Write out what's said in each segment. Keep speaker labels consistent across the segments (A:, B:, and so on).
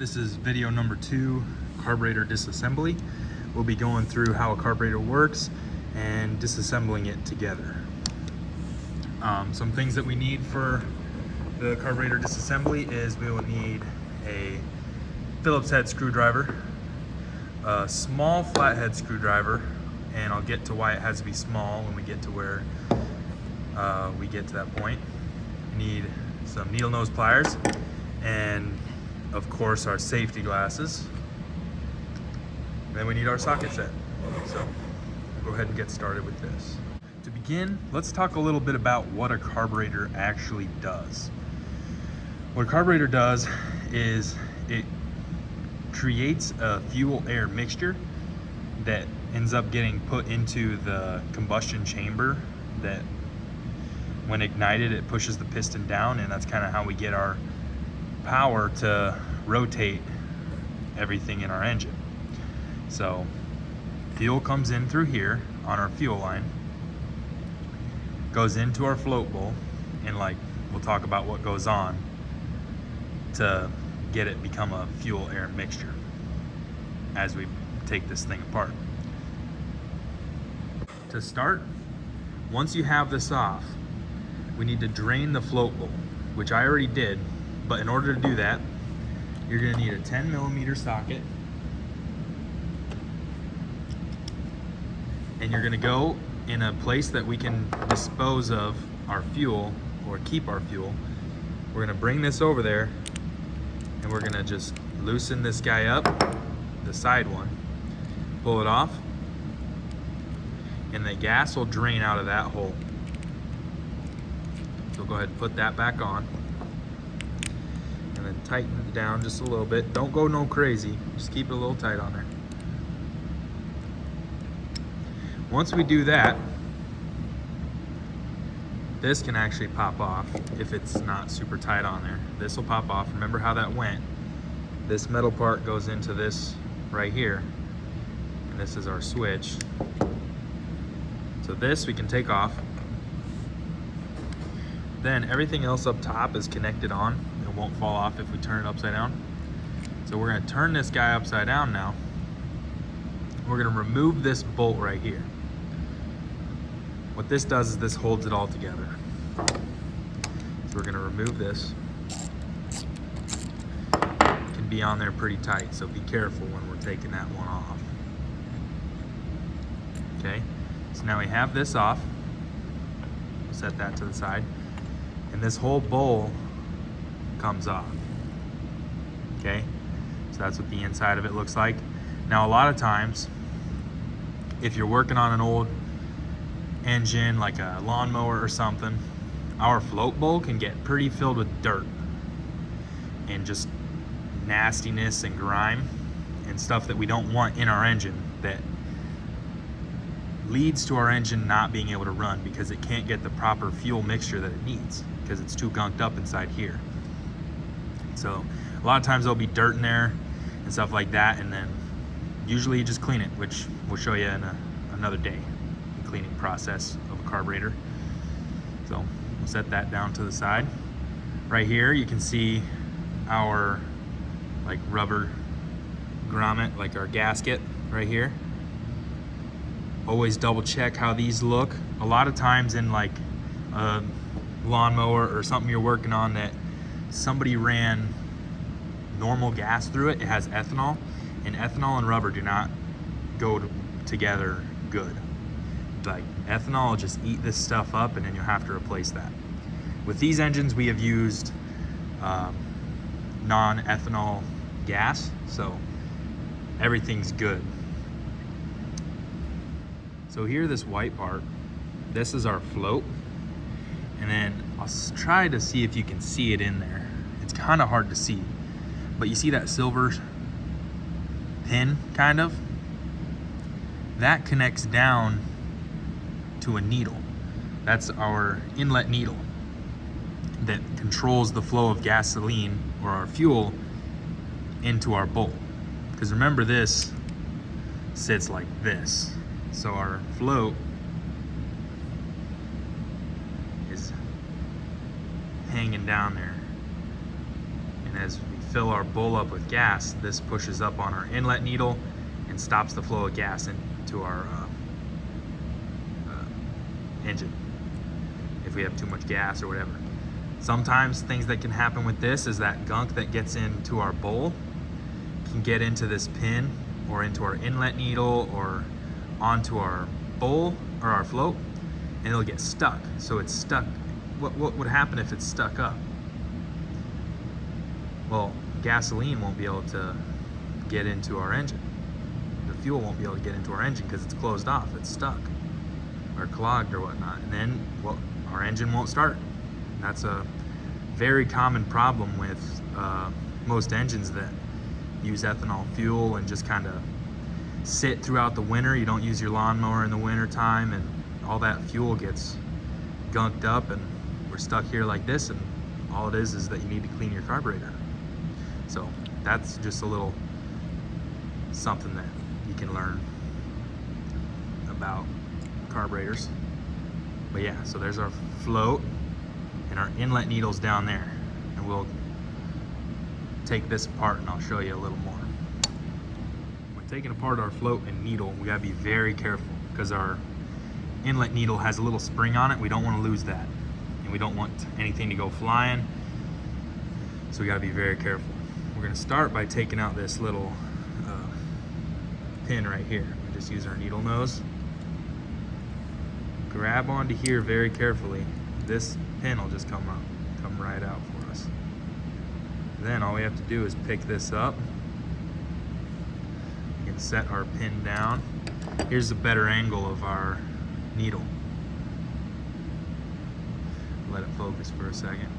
A: This is video number 2, carburetor disassembly. We'll be going through how a carburetor works and disassembling it together. Some things that we need for the carburetor disassembly is we will need a Phillips head screwdriver, a small flathead screwdriver, and I'll get to why it has to be small when we get to where we get to that point. We need some needle nose pliers and of course our safety glasses. Then we need our socket set. So we'll go ahead and get started with this. To begin, let's talk a little bit about what a carburetor actually does. What a carburetor does is it creates a fuel-air mixture that ends up getting put into the combustion chamber that when ignited it pushes the piston down, and that's kind of how we get our power to rotate everything in our engine. So fuel comes in through here on our fuel line, goes into our float bowl, and like we'll talk about what goes on to get it become a fuel air mixture as we take this thing apart. To start, once you have this off, we need to drain the float bowl, which I already did, but in order to do that, you're gonna need a 10mm socket, and you're gonna go in a place that we can dispose of our fuel or keep our fuel. We're gonna bring this over there and we're gonna just loosen this guy up, the side one, pull it off, and the gas will drain out of that hole. So go ahead and put that back on and then tighten it down just a little bit. Don't go no crazy, just keep it a little tight on there. Once we do that, this can actually pop off if it's not super tight on there. This will pop off. Remember how that went. This metal part goes into this right here, and this is our switch. So this we can take off. Then everything else up top is connected on. It won't fall off if we turn it upside down. So we're gonna turn this guy upside down now. We're gonna remove this bolt right here. What this does is this holds it all together. So we're gonna remove this. It can be on there pretty tight, so be careful when we're taking that one off. Okay, so now we have this off. We'll set that to the side. And this whole bowl comes off. Okay, so that's what the inside of it looks like. Now a lot of times, if you're working on an old engine like a lawnmower or something, our float bowl can get pretty filled with dirt and just nastiness and grime and stuff that we don't want in our engine, that leads to our engine not being able to run because it can't get the proper fuel mixture that it needs because it's too gunked up inside here. So a lot of times there'll be dirt in there and stuff like that, and then usually you just clean it, which we'll show you in another day, the cleaning process of a carburetor. So we'll set that down to the side. Right here you can see our like rubber grommet, like our gasket right here. Always double check how these look. A lot of times in like a lawnmower or something you're working on that somebody ran normal gas through it, it has ethanol, and ethanol and rubber do not go together good. Like ethanol will just eat this stuff up and then you'll have to replace that. With these engines we have used non-ethanol gas, so everything's good. So here, this white part, this is our float, and then I'll try to see if you can see it in there. It's kind of hard to see, but you see that silver pin, kind of? That connects down to a needle. That's our inlet needle that controls the flow of gasoline or our fuel into our bowl. Because remember, this sits like this. So our float is hanging down there. And as we fill our bowl up with gas, this pushes up on our inlet needle and stops the flow of gas into our engine if we have too much gas or whatever. Sometimes things that can happen with this is that gunk that gets into our bowl can get into this pin or into our inlet needle or onto our bowl or our float, and it'll get stuck. So it's stuck. What would happen if it's stuck up? Well, gasoline won't be able to get into our engine. The fuel won't be able to get into our engine because it's closed off, it's stuck or clogged or whatnot. And then, well, our engine won't start. That's a very common problem with most engines that use ethanol fuel and just kind of sit throughout the winter. You don't use your lawnmower in the winter time, and all that fuel gets gunked up, and we're stuck here like this, and all it is that you need to clean your carburetor. So that's just a little something that you can learn about carburetors. But yeah, so there's our float and our inlet needles down there, and we'll take this apart and I'll show you a little more. When taking apart our float and needle, we gotta be very careful because our inlet needle has a little spring on it. We don't want to lose that, and we don't want anything to go flying, so we gotta be very careful. We're gonna start by taking out this little pin right here. We just use our needle nose, grab onto here very carefully. This pin will just come right out for us. Then all we have to do is pick this up. We can set our pin down. Here's a better angle of our needle. Let it focus for a second.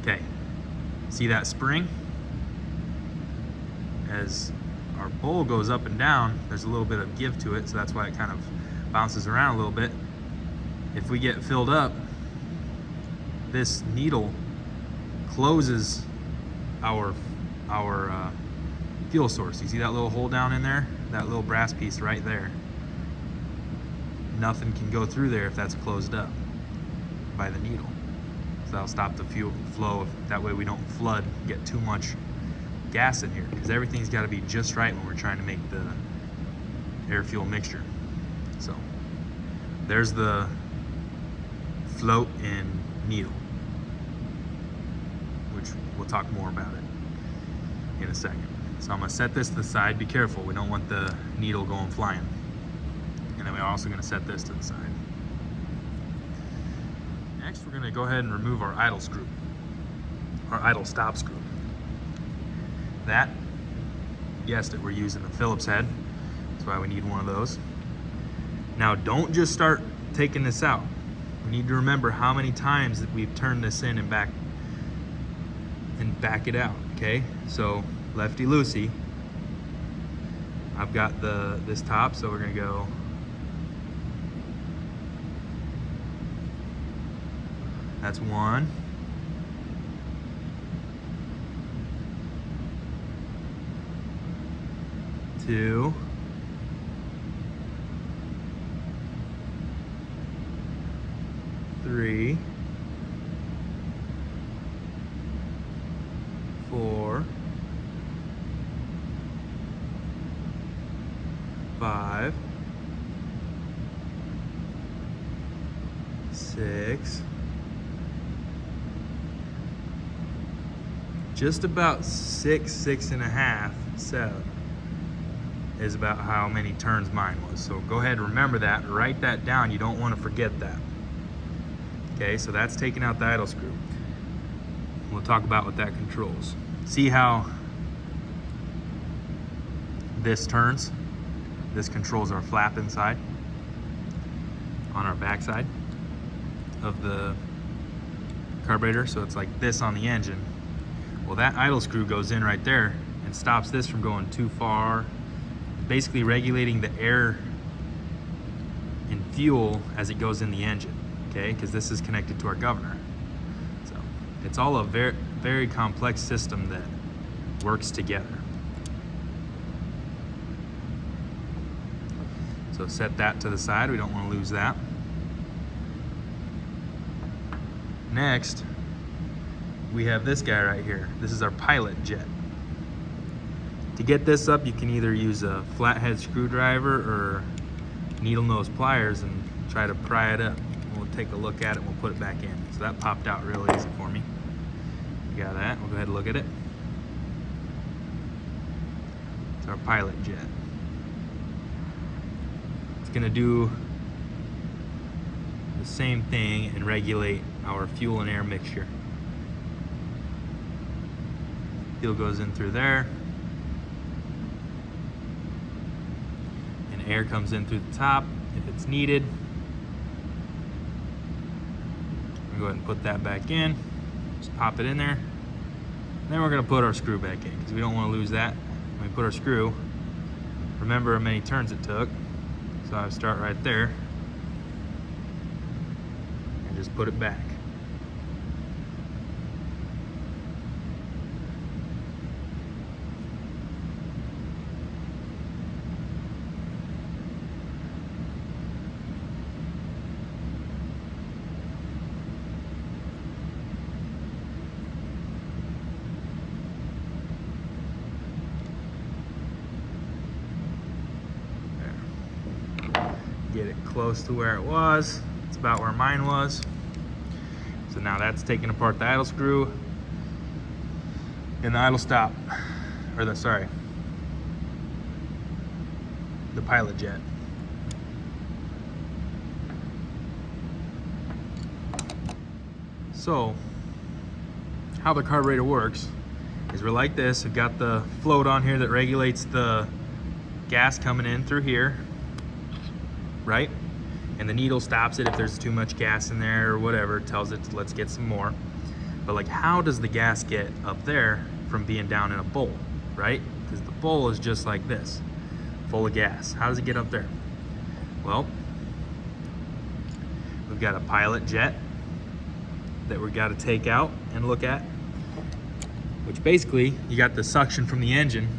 A: Okay, see that spring? As our bowl goes up and down, there's a little bit of give to it, so that's why it kind of bounces around a little bit. If we get filled up, this needle closes our fuel source. You see that little hole down in there? That little brass piece right there. Nothing can go through there if that's closed up by the needle. So that'll stop the fuel flow. That way we don't flood, get too much gas in here, because everything's got to be just right when we're trying to make the air fuel mixture. So there's the float and needle, which we'll talk more about it in a second. So I'm going to set this to the side. Be careful, we don't want the needle going flying. And then we're also going to set this to the side. Next, we're going to go ahead and remove our idle screw, our idle stop screw. That, you guessed it, we're using a Phillips head. That's why we need one of those. Now, don't just start taking this out. We need to remember how many times that we've turned this in and back it out, okay? So, lefty-loosey. I've got this top, so we're gonna go that's one. Two. Three. 4. 5. 6. Just about 6, 6.5, 7 is about how many turns mine was. So go ahead and remember that, write that down. You don't want to forget that. Okay, so that's taking out the idle screw. We'll talk about what that controls. See how this turns? This controls our flap inside on our backside of the carburetor. So it's like this on the engine. Well, that idle screw goes in right there and stops this from going too far, basically regulating the air and fuel as it goes in the engine, okay? Because this is connected to our governor. So it's all a very, very complex system that works together. So set that to the side, we don't want to lose that. Next, we have this guy right here. This is our pilot jet. To get this up, you can either use a flathead screwdriver or needle nose pliers and try to pry it up. We'll take a look at it and we'll put it back in. So that popped out real easy for me. You got that? We'll go ahead and look at it. It's our pilot jet. It's gonna do the same thing and regulate our fuel and air mixture. Fuel goes in through there, and air comes in through the top if it's needed. We'll go ahead and put that back in. Just pop it in there. And then we're gonna put our screw back in because we don't want to lose that. When we put our screw, remember how many turns it took. So I start right there and just put it back. Get it close to where it was. It's about where mine was. So now that's taking apart the idle screw and the idle stop, or the pilot jet. So how the carburetor works is we're like this. We've got the float on here that regulates the gas coming in through here, right? And the needle stops it if there's too much gas in there or whatever, it tells it to let's get some more. But like, how does the gas get up there from being down in a bowl, right? Because the bowl is just like this, full of gas. How does it get up there? Well, we've got a pilot jet that we got to take out and look at, which basically, you got the suction from the engine.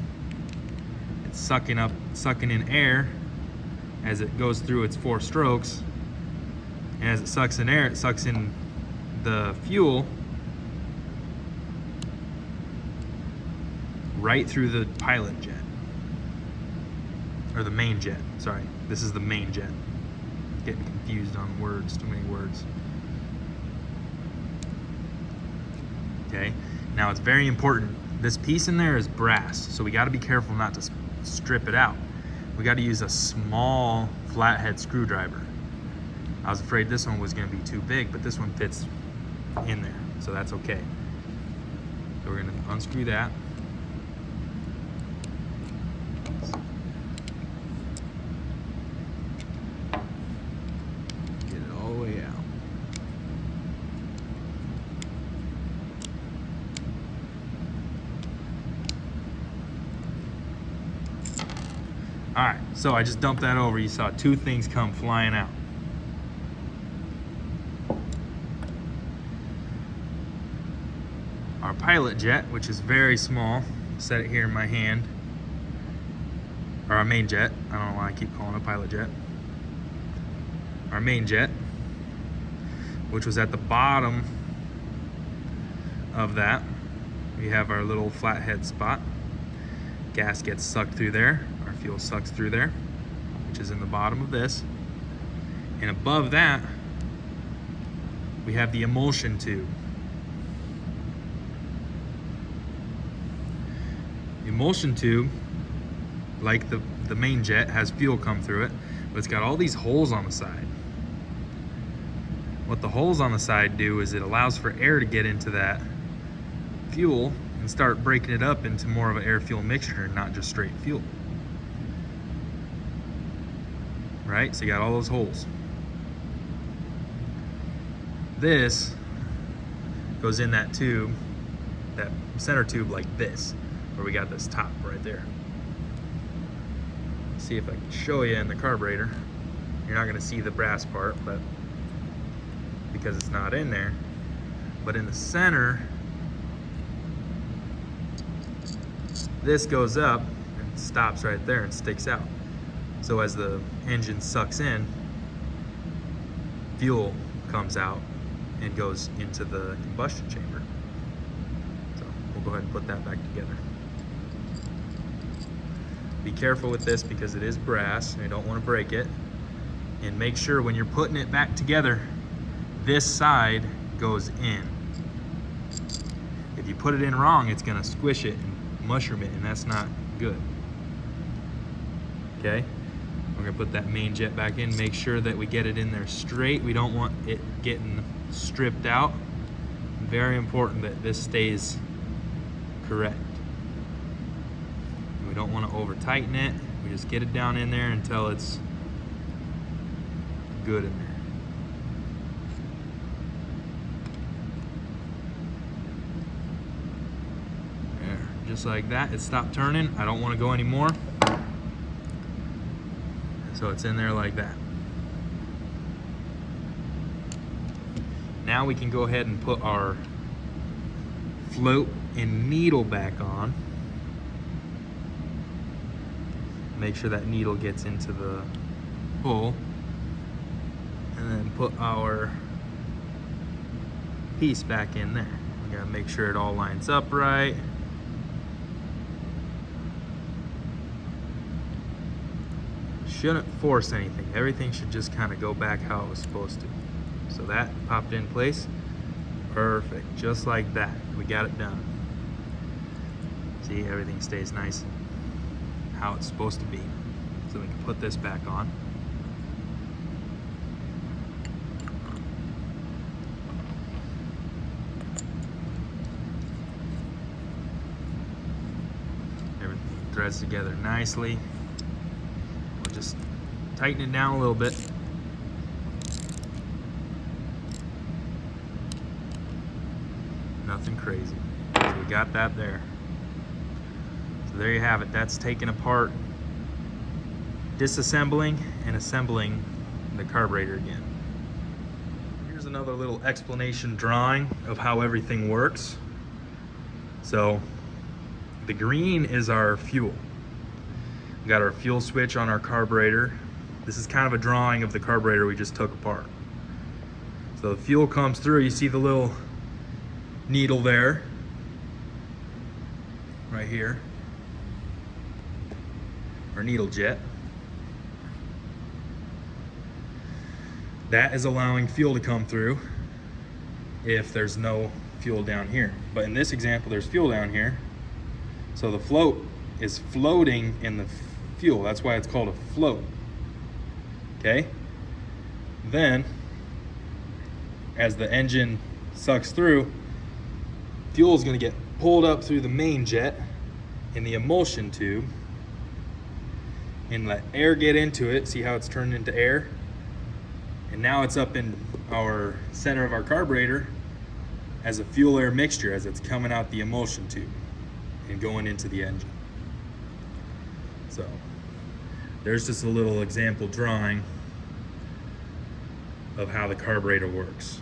A: It's sucking in air as it goes through its 4 strokes, and as it sucks in air, it sucks in the fuel right through the pilot jet, or the main jet, sorry. This is the main jet. Getting confused on words, too many words. Okay, now it's very important. This piece in there is brass, so we gotta be careful not to strip it out. We got to use a small flathead screwdriver. I was afraid this one was going to be too big, but this one fits in there, so that's okay. So we're going to unscrew that. Get it all the way out. All right, so I just dumped that over. You saw 2 things come flying out. Our pilot jet, which is very small, set it here in my hand, or our main jet. I don't know why I keep calling it a pilot jet. Our main jet, which was at the bottom of that. We have our little flathead spot. Gas gets sucked through there. Our fuel sucks through there, which is in the bottom of this. And above that, we have the emulsion tube. The emulsion tube, like the main jet, has fuel come through it, but it's got all these holes on the side. What the holes on the side do is it allows for air to get into that fuel and start breaking it up into more of an air-fuel mixture and not just straight fuel. Right? So you got all those holes. This goes in that tube, that center tube like this, where we got this top right there. See if I can show you in the carburetor. You're not gonna see the brass part, but because it's not in there. But in the center, this goes up and stops right there and sticks out. So as the engine sucks in, fuel comes out and goes into the combustion chamber. go ahead and put that back together. Be careful with this because it is brass and you don't want to break it. And make sure when you're putting it back together, this side goes in. If you put it in wrong, it's gonna squish it and mushroom it, and that's not good. Okay, we're gonna put that main jet back in, make sure that we get it in there straight. We don't want it getting stripped out. Very important that this stays correct. We don't want to over tighten it. We just get it down in there until it's good in there. There, just like that. It stopped turning. I don't want to go anymore. So it's in there like that. Now we can go ahead and put our float and needle back on. Make sure that needle gets into the hole. And then put our piece back in there. We gotta make sure it all lines up right. Shouldn't force anything. Everything should just kind of go back how it was supposed to. So that popped in place. Perfect, just like that. We got it done. See, everything stays nice and how it's supposed to be. So we can put this back on. Everything threads together nicely. We'll just tighten it down a little bit. Nothing crazy. So we got that there. So there you have it. That's taken apart, disassembling and assembling the carburetor again. Here's another little explanation drawing of how everything works. So the green is our fuel. We got our fuel switch on our carburetor. This is kind of a drawing of the carburetor we just took apart. So the fuel comes through, you see the little needle there, right here, our needle jet. That is allowing fuel to come through if there's no fuel down here. But in this example, there's fuel down here. So the float is floating in the fuel. That's why it's called a float. Okay? Then, as the engine sucks through, fuel is going to get pulled up through the main jet in the emulsion tube and let air get into it. See how it's turned into air? And now it's up in our center of our carburetor as a fuel air mixture as it's coming out the emulsion tube and going into the engine. So there's just a little example drawing of how the carburetor works.